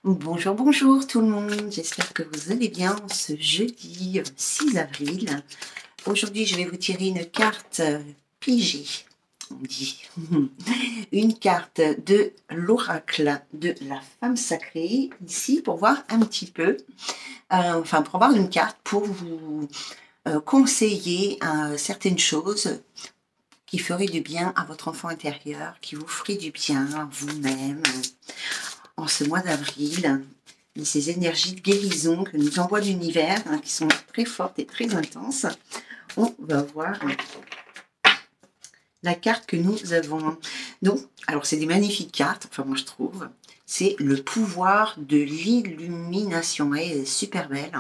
Bonjour, bonjour tout le monde, j'espère que vous allez bien ce jeudi 6 avril. Aujourd'hui, je vais vous tirer une carte pigée, on dit. Une carte de l'oracle de la femme sacrée, ici, pour voir un petit peu, pour avoir une carte pour vous conseiller certaines choses qui feraient du bien à votre enfant intérieur, qui vous feraient du bien à vous-même en ce mois d'avril. Et ces énergies de guérison que nous envoie l'univers, qui sont très fortes et très intenses. On va voir la carte que nous avons. Donc, alors c'est des magnifiques cartes, enfin moi je trouve. C'est le pouvoir de l'illumination. Elle est super belle.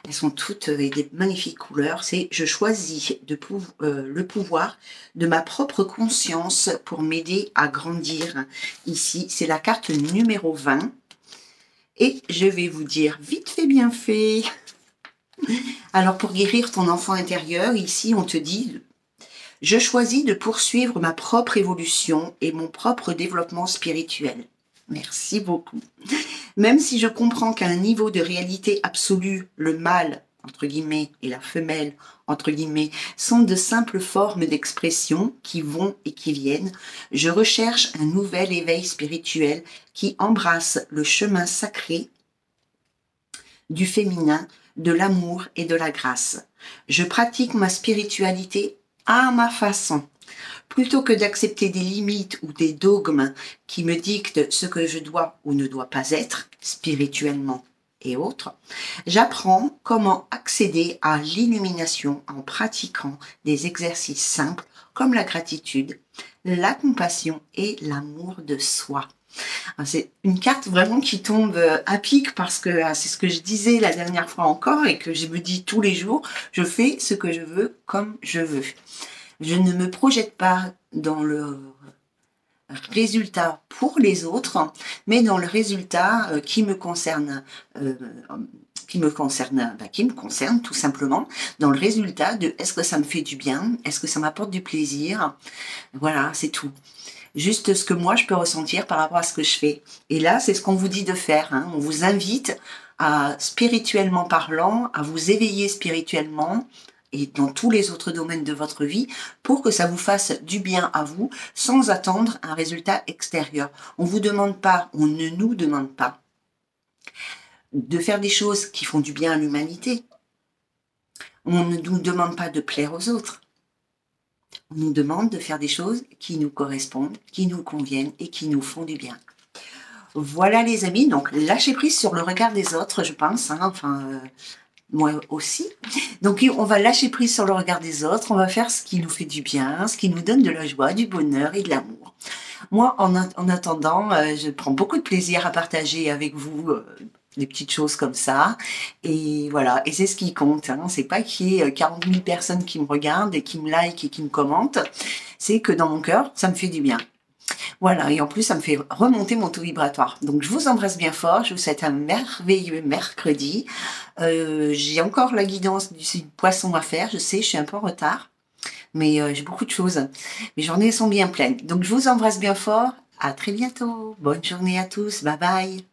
Elles sont toutes avec des magnifiques couleurs. C'est je choisis le pouvoir de ma propre conscience pour m'aider à grandir. Ici, c'est la carte numéro 20. Et je vais vous dire vite fait, bien fait. Alors, pour guérir ton enfant intérieur, ici, on te dit « Je choisis de poursuivre ma propre évolution et mon propre développement spirituel. » Merci beaucoup. Même si je comprends qu'à un niveau de réalité absolue, le mâle, entre guillemets, et la femelle, entre guillemets, sont de simples formes d'expression qui vont et qui viennent, je recherche un nouvel éveil spirituel qui embrasse le chemin sacré du féminin, de l'amour et de la grâce. Je pratique ma spiritualité à ma façon. Plutôt que d'accepter des limites ou des dogmes qui me dictent ce que je dois ou ne dois pas être, spirituellement et autres, j'apprends comment accéder à l'illumination en pratiquant des exercices simples comme la gratitude, la compassion et l'amour de soi. C'est une carte vraiment qui tombe à pic parce que c'est ce que je disais la dernière fois encore et que je me dis tous les jours, je fais ce que je veux comme je veux. Je ne me projette pas dans le résultat pour les autres, mais dans le résultat qui me concerne tout simplement, dans le résultat de est-ce que ça me fait du bien, est-ce que ça m'apporte du plaisir, voilà, c'est tout. Juste ce que moi je peux ressentir par rapport à ce que je fais. Et là, c'est ce qu'on vous dit de faire. On vous invite à, spirituellement parlant, à vous éveiller spirituellement et dans tous les autres domaines de votre vie pour que ça vous fasse du bien à vous sans attendre un résultat extérieur. On vous demande pas, on ne nous demande pas de faire des choses qui font du bien à l'humanité. On ne nous demande pas de plaire aux autres. On nous demande de faire des choses qui nous correspondent, qui nous conviennent et qui nous font du bien. Voilà les amis, donc lâchez prise sur le regard des autres, je pense, moi aussi. Donc on va lâcher prise sur le regard des autres, on va faire ce qui nous fait du bien, ce qui nous donne de la joie, du bonheur et de l'amour. Moi, en attendant, je prends beaucoup de plaisir à partager avec vous des petites choses comme ça. Et voilà, et c'est ce qui compte. C'est pas qu'il y ait 40 000 personnes qui me regardent et qui me like et qui me commentent. C'est que dans mon cœur, ça me fait du bien. Voilà, et en plus, ça me fait remonter mon taux vibratoire. Donc, je vous embrasse bien fort. Je vous souhaite un merveilleux mercredi. J'ai encore la guidance du poisson à faire. Je sais, je suis un peu en retard. Mais j'ai beaucoup de choses. Mes journées sont bien pleines. Donc, je vous embrasse bien fort. À très bientôt. Bonne journée à tous. Bye bye.